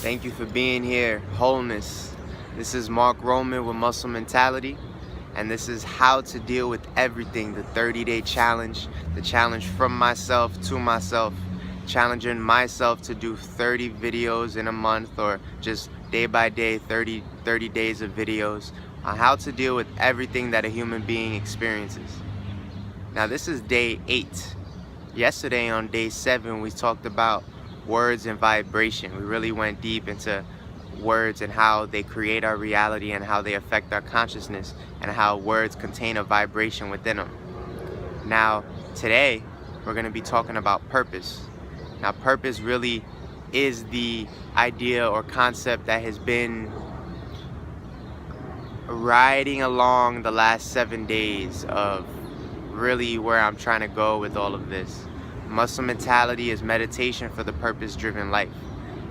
Thank you for being here. Wholeness. This is Mark Roman with Muscle Mentality, and this is how to deal with everything. The 30-day challenge, the challenge from myself to myself, challenging myself to do 30 videos in a month, or just day by day 30 days of videos on how to deal with everything that a human being experiences. Now this is day 8. Yesterday on day 7 we talked about words and vibration. We really went deep into words and how they create our reality and how they affect our consciousness and how words contain a vibration within them. Now today we're going to be talking about purpose. Now purpose really is the idea or concept that has been riding along the last 7 days of really where I'm trying to go with all of this. Muscle mentality is meditation for the purpose-driven life.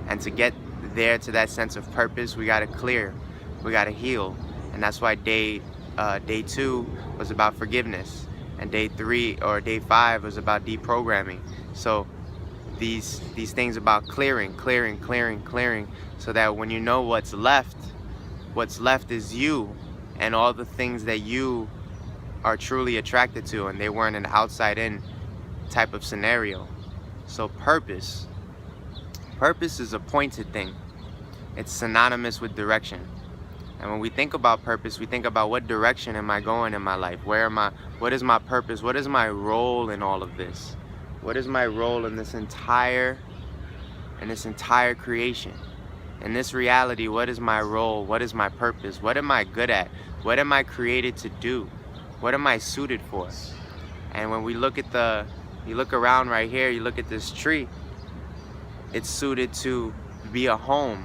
And to get there to that sense of purpose, we got to clear, we got to heal. And that's why day 2 was about forgiveness. And day 5 was about deprogramming. So these things about clearing, so that when you know what's left is you and all the things that you are truly attracted to, and they weren't an outside-in type of scenario. So purpose is a pointed thing. It's synonymous with direction. And when we think about purpose, we think about what direction am I going in my life? What is my purpose? What is my role in all of this? What is my role in this entire creation? In this reality, what is my role? What is my purpose? What am I good at? What am I created to do? What am I suited for? And when we look at you look around right here, you look at this tree, it's suited to be a home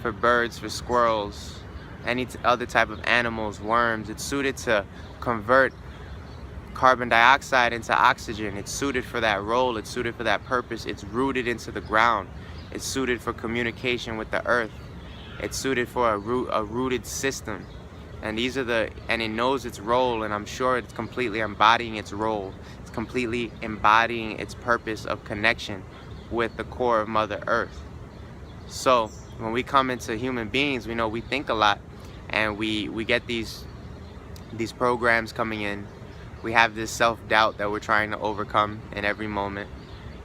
for birds, for squirrels, any other type of animals, worms. It's suited to convert carbon dioxide into oxygen. It's suited for that role. It's suited for that purpose. It's rooted into the ground. It's suited for communication with the earth. It's suited for a rooted system. And it knows its role, and I'm sure it's completely embodying its role. It's completely embodying its purpose of connection with the core of Mother Earth. So when we come into human beings, we know we think a lot, and we get these programs coming in. We have this self-doubt that we're trying to overcome in every moment,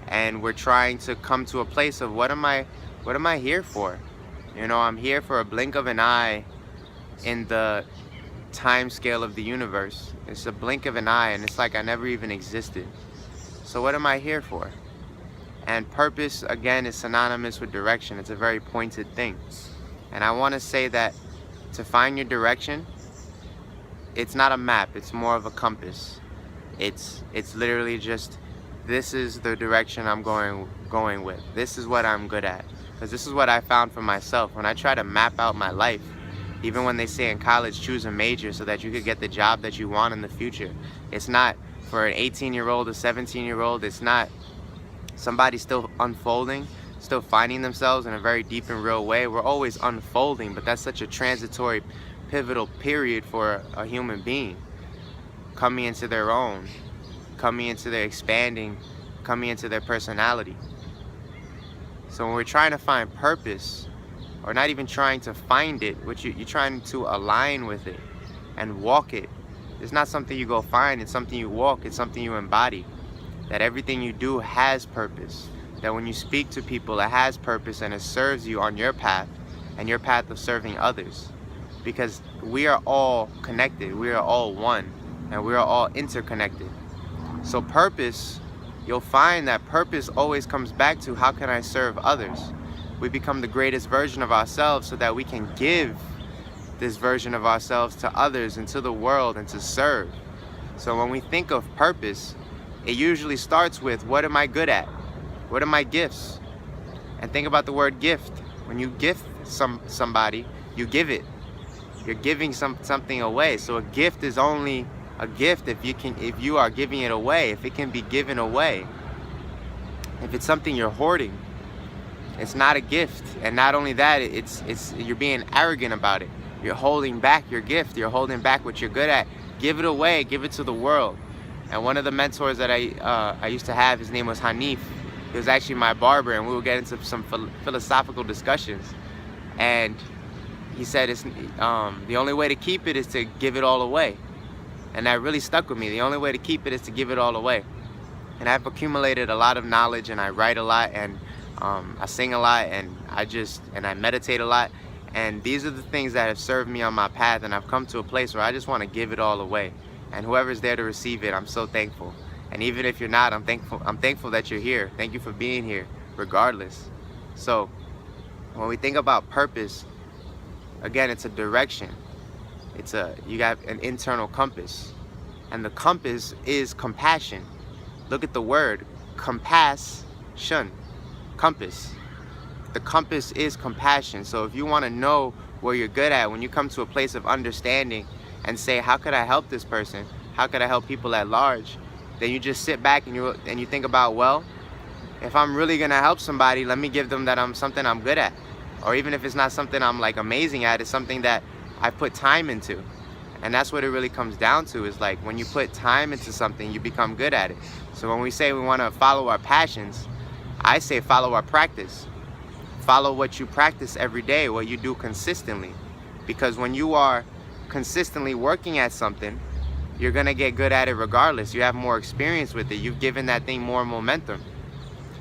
and we're trying to come to a place of what am I here for? You know, I'm here for a blink of an eye in the time scale of the universe. It's a blink of an eye, and it's like I never even existed. So what am I here for? And purpose, again, is synonymous with direction. It's a very pointed thing. And I want to say that to find your direction, it's not a map, it's more of a compass. It's literally just, this is the direction I'm going with. This is what I'm good at. Because this is what I found for myself. When I try to map out my life, even when they say in college, choose a major so that you could get the job that you want in the future. It's not for an 18-year-old, a 17-year-old. It's not somebody still unfolding, still finding themselves in a very deep and real way. We're always unfolding, but that's such a transitory, pivotal period for a human being. Coming into their own, coming into their expanding, coming into their personality. So when we're trying to find purpose, or not even trying to find it, which you're trying to align with it and walk it. It's not something you go find, it's something you walk, it's something you embody. That everything you do has purpose. That when you speak to people, it has purpose and it serves you on your path and your path of serving others. Because we are all connected, we are all one, and we are all interconnected. So purpose, you'll find that purpose always comes back to how can I serve others? We become the greatest version of ourselves so that we can give this version of ourselves to others and to the world and to serve. So when we think of purpose, it usually starts with, what am I good at? What are my gifts? And think about the word gift. When you gift somebody, you give it. You're giving something away. So a gift is only a gift if you are giving it away, if it can be given away. If it's something you're hoarding, it's not a gift. And not only that, it's you're being arrogant about it. You're holding back your gift. You're holding back what you're good at. Give it away. Give it to the world. And one of the mentors that I used to have, his name was Hanif. He was actually my barber, and we would get into some philosophical discussions. And he said, it's the only way to keep it is to give it all away. And that really stuck with me. The only way to keep it is to give it all away. And I've accumulated a lot of knowledge, and I write a lot, and I sing a lot, and I meditate a lot. And these are the things that have served me on my path, and I've come to a place where I just want to give it all away. And whoever's there to receive it, I'm so thankful. And even if you're not, I'm thankful that you're here. Thank you for being here, regardless. So when we think about purpose, again, it's a direction. You got an internal compass. And the compass is compassion. Look at the word, compassion, compass. The compass is compassion. So if you want to know where you're good at, when you come to a place of understanding and say, how could I help this person? How could I help people at large? Then you just sit back and you think about, well, if I'm really gonna help somebody, let me give them something I'm good at. Or even if it's not something I'm like amazing at, it's something that I put time into. And that's what it really comes down to, is like when you put time into something, you become good at it. So when we say we want to follow our passions, I say follow our practice. Follow what you practice every day, what you do consistently. Because when you are consistently working at something, you're gonna get good at it regardless. You have more experience with it. You've given that thing more momentum.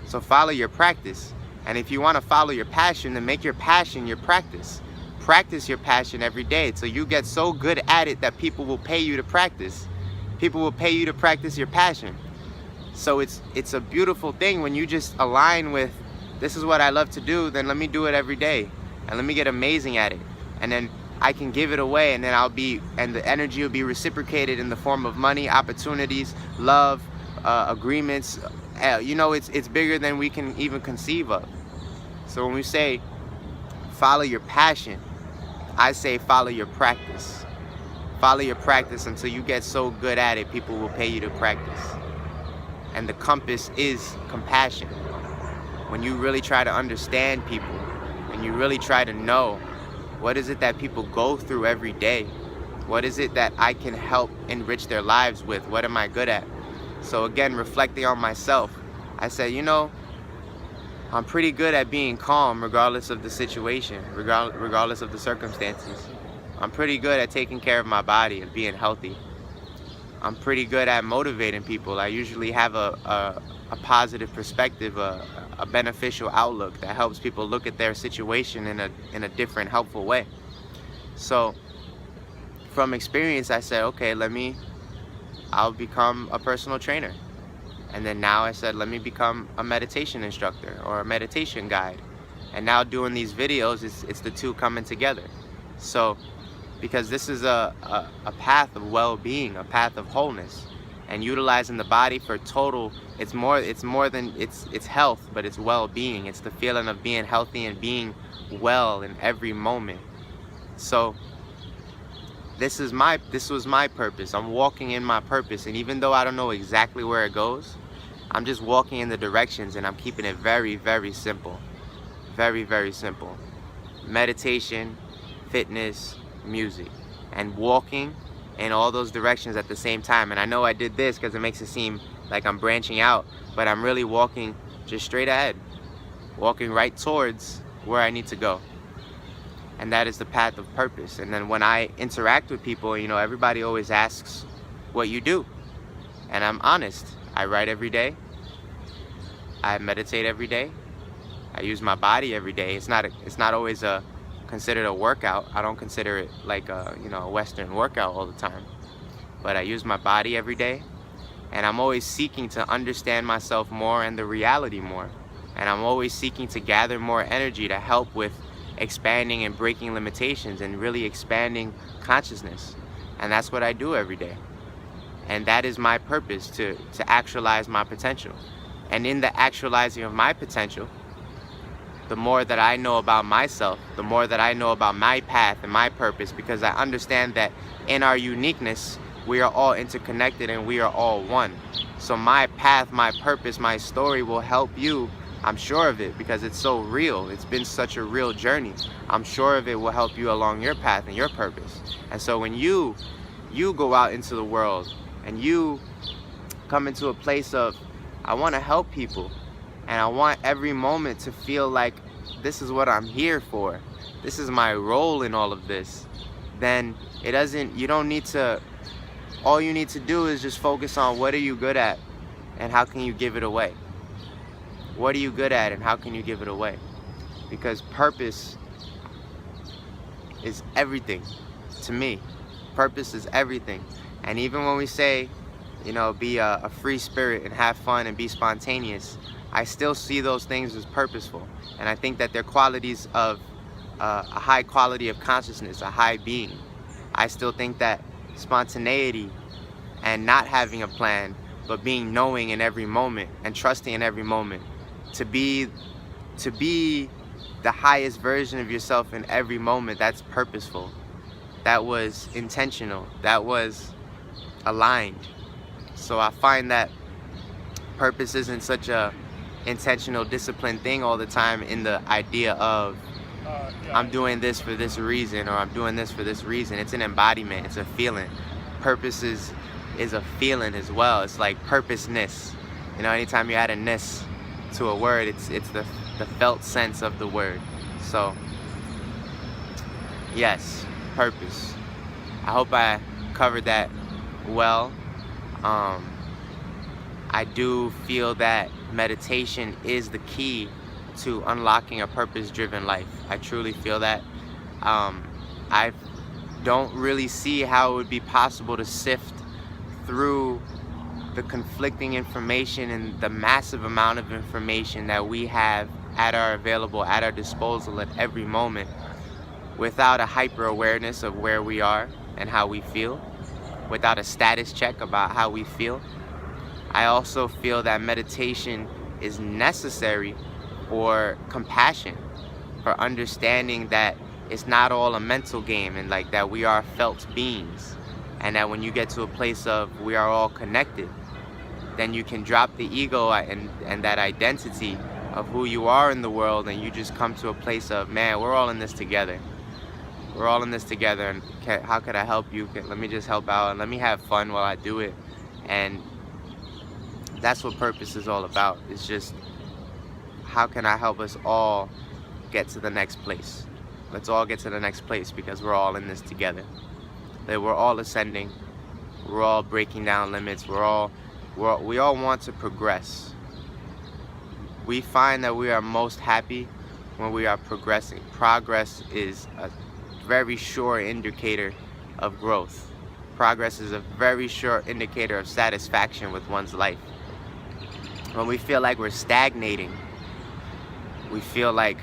So follow your practice. And if you want to follow your passion, then make your passion your practice. Practice your passion every day till you get so good at it that people will pay you to practice. People will pay you to practice your passion. So it's a beautiful thing when you just align with, this is what I love to do, then let me do it every day. And let me get amazing at it. And then I can give it away, and then and the energy will be reciprocated in the form of money, opportunities, love, agreements. It's bigger than we can even conceive of. So when we say follow your passion, I say follow your practice. Follow your practice until you get so good at it, people will pay you to practice. And the compass is compassion. When you really try to understand people, when you really try to know, what is it that people go through every day? What is it that I can help enrich their lives with? What am I good at? So again, reflecting on myself, I said, I'm pretty good at being calm regardless of the situation, regardless of the circumstances. I'm pretty good at taking care of my body and being healthy. I'm pretty good at motivating people. I usually have a positive perspective, a beneficial outlook that helps people look at their situation in a different, helpful way. So from experience, I said, okay, I'll become a personal trainer. And then now I said, let me become a meditation instructor or a meditation guide. And now doing these videos, it's the two coming together. So, because this is a path of well-being, a path of wholeness, and utilizing the body for total, it's more than it's health, but it's well-being. It's the feeling of being healthy and being well in every moment. So this was my purpose. I'm walking in my purpose, and even though I don't know exactly where it goes, I'm just walking in the directions, and I'm keeping it very, very simple. Very, very simple. Meditation, fitness, music, and walking in all those directions at the same time. And I know I did this because it makes it seem like I'm branching out, but I'm really walking just straight ahead, walking right towards where I need to go. And that is the path of purpose. And then when I interact with people, everybody always asks what you do. And I'm honest. I write every day. I meditate every day. I use my body every day. It's not always considered a workout. I don't consider it like a Western workout all the time. But I use my body every day. And I'm always seeking to understand myself more and the reality more. And I'm always seeking to gather more energy to help with expanding and breaking limitations and really expanding consciousness. And that's what I do every day. And that is my purpose, to actualize my potential. And in the actualizing of my potential, the more that I know about myself, the more that I know about my path and my purpose, because I understand that in our uniqueness, we are all interconnected and we are all one. So my path, my purpose, my story will help you. I'm sure of it, because it's so real. It's been such a real journey. I'm sure of it will help you along your path and your purpose. And so when you go out into the world and you come into a place of, I want to help people, and I want every moment to feel like this is what I'm here for, this is my role in all of this, then you don't need to, all you need to do is just focus on what are you good at and how can you give it away. What are you good at and how can you give it away? Because purpose is everything to me. Purpose is everything. And even when we say, you know, be a free spirit and have fun and be spontaneous, I still see those things as purposeful. And I think that they're qualities of a high quality of consciousness, a high being. I still think that spontaneity and not having a plan, but being knowing in every moment and trusting in every moment to be the highest version of yourself in every moment, that's purposeful. That was intentional. That was aligned. So I find that purpose isn't such a intentional, disciplined thing all the time, in the idea of I'm doing this for this reason or I'm doing this for this reason. It's an embodiment. It's a feeling. Purpose is a feeling as well. It's like purposeness. You know, anytime you add a ness to a word, it's the felt sense of the word. So yes, purpose. I hope I covered that well. I do feel that meditation is the key to unlocking a purpose-driven life. I truly feel that. I don't really see how it would be possible to sift through the conflicting information and the massive amount of information that we have at our disposal at every moment without a hyper awareness of where we are and how we feel, without a status check about how we feel. I also feel that meditation is necessary for compassion, for understanding that it's not all a mental game, and like that we are felt beings, and that when you get to a place of we are all connected, then you can drop the ego and that identity of who you are in the world, and you just come to a place of, man, we're all in this together. We're all in this together, and how could I help you? Let me just help out and let me have fun while I do it. And that's what purpose is all about. It's just, how can I help us all get to the next place? Let's all get to the next place, because we're all in this together. That we're all ascending. We're all breaking down limits. We all want to progress. We find that we are most happy when we are progressing. Progress is a very sure indicator of growth. Progress is a very sure indicator of satisfaction with one's life. When we feel like we're stagnating, we feel like,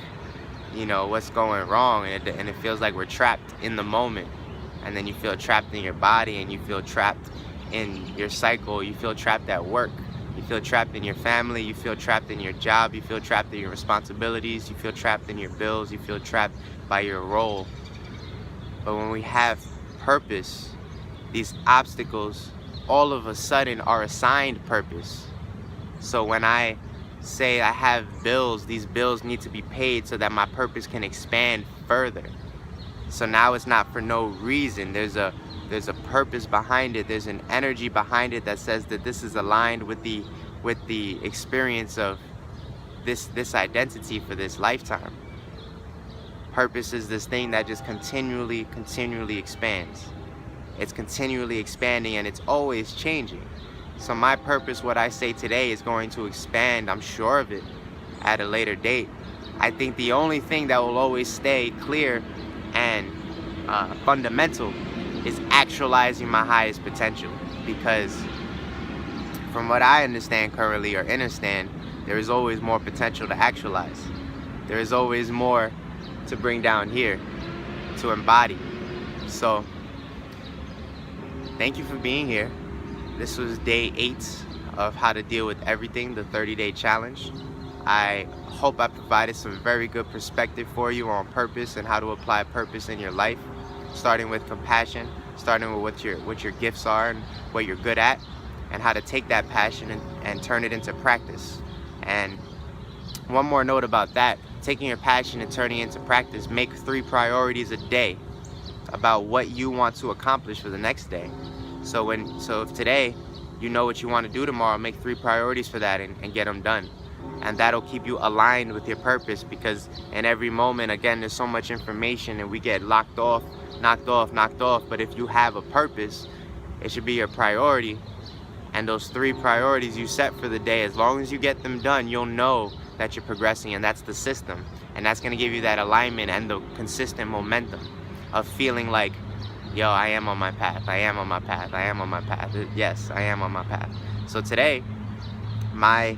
you know, what's going wrong, and it feels like we're trapped in the moment. And then you feel trapped in your body, and you feel trapped in your cycle, you feel trapped at work, you feel trapped in your family, you feel trapped in your job, you feel trapped in your responsibilities, you feel trapped in your bills, you feel trapped by your role. But when we have purpose, these obstacles all of a sudden are assigned purpose. So when I say I have bills, these bills need to be paid so that my purpose can expand further. So now it's not for no reason. There's a purpose behind it. There's an energy behind it that says that this is aligned with the experience of this identity for this lifetime. Purpose is this thing that just continually expands. It's continually expanding, and it's always changing. So my purpose, what I say today, is going to expand, I'm sure of it, at a later date. I think the only thing that will always stay clear and fundamental is actualizing my highest potential. Because from what I understand currently, or understand, there is always more potential to actualize. There is always more to bring down here, to embody. So thank you for being here. This was day 8 of how to deal with everything, the 30-day challenge. I hope I provided some very good perspective for you on purpose and how to apply purpose in your life, starting with compassion, starting with what your gifts are and what you're good at, and how to take that passion and turn it into practice. And one more note about that, taking your passion and turning it into practice, make 3 priorities a day about what you want to accomplish for the next day. So if today you know what you want to do tomorrow, make 3 priorities for that and get them done. and that'll keep you aligned with your purpose, because in every moment, again, there's so much information and we get knocked off. But if you have a purpose, it should be your priority. And those 3 priorities you set for the day, as long as you get them done, you'll know that you're progressing, and that's the system. And that's gonna give you that alignment and the consistent momentum of feeling like, yo, I am on my path, I am on my path, I am on my path. Yes, I am on my path. So today, my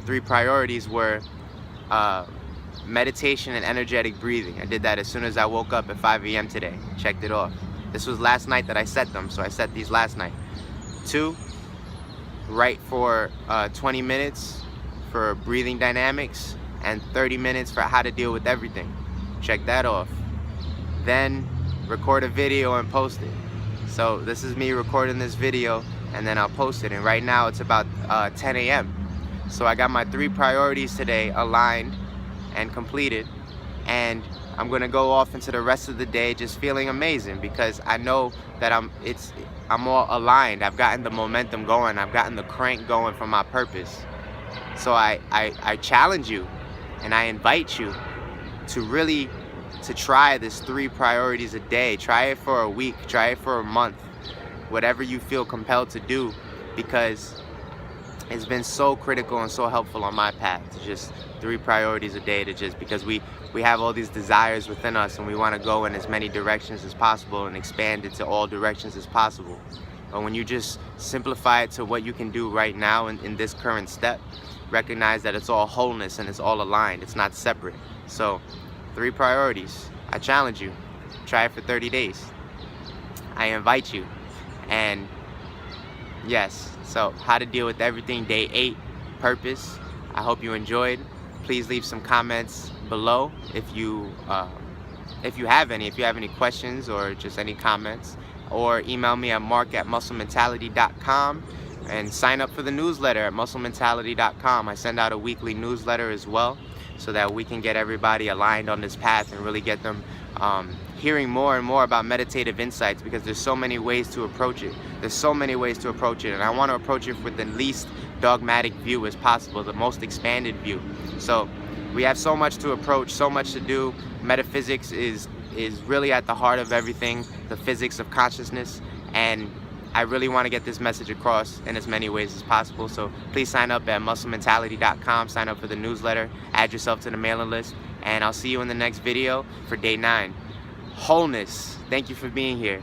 3 priorities were meditation and energetic breathing. I did that as soon as I woke up at 5 a.m. today. Checked it off. This was last night that I set them, so I set these last night. 2, write for 20 minutes for breathing dynamics, and 30 minutes for how to deal with everything. Check that off. Then record a video and post it. So this is me recording this video, and then I'll post it. And right now it's about 10 a.m. So I got my 3 priorities today aligned and completed, and I'm gonna go off into the rest of the day just feeling amazing, because I know that I'm all aligned. I've gotten the momentum going. I've gotten the crank going from my purpose. So I challenge you and I invite you to try this 3 priorities a day. Try it for a week, try it for a month, whatever you feel compelled to do, because it's been so critical and so helpful on my path to just 3 priorities a day, to just, because we have all these desires within us and we want to go in as many directions as possible and expand into all directions as possible. But when you just simplify it to what you can do right now in this current step, recognize that it's all wholeness and it's all aligned, it's not separate. So 3 priorities. I challenge you. Try it for 30 days. I invite you. And yes, so how to deal with everything, day 8, purpose. I hope you enjoyed. Please leave some comments below if you have any questions or just any comments, or email me at mark@musclementality.com and sign up for the newsletter at musclementality.com. I send out a weekly newsletter as well, so that we can get everybody aligned on this path and really get them hearing more and more about meditative insights, because there's so many ways to approach it. There's so many ways to approach it, and I want to approach it with the least dogmatic view as possible, the most expanded view. So we have so much to approach, so much to do. Metaphysics is really at the heart of everything, the physics of consciousness, and I really want to get this message across in as many ways as possible. So please sign up at musclementality.com, sign up for the newsletter, add yourself to the mailing list, and I'll see you in the next video for day 9. Wholeness. Thank you for being here.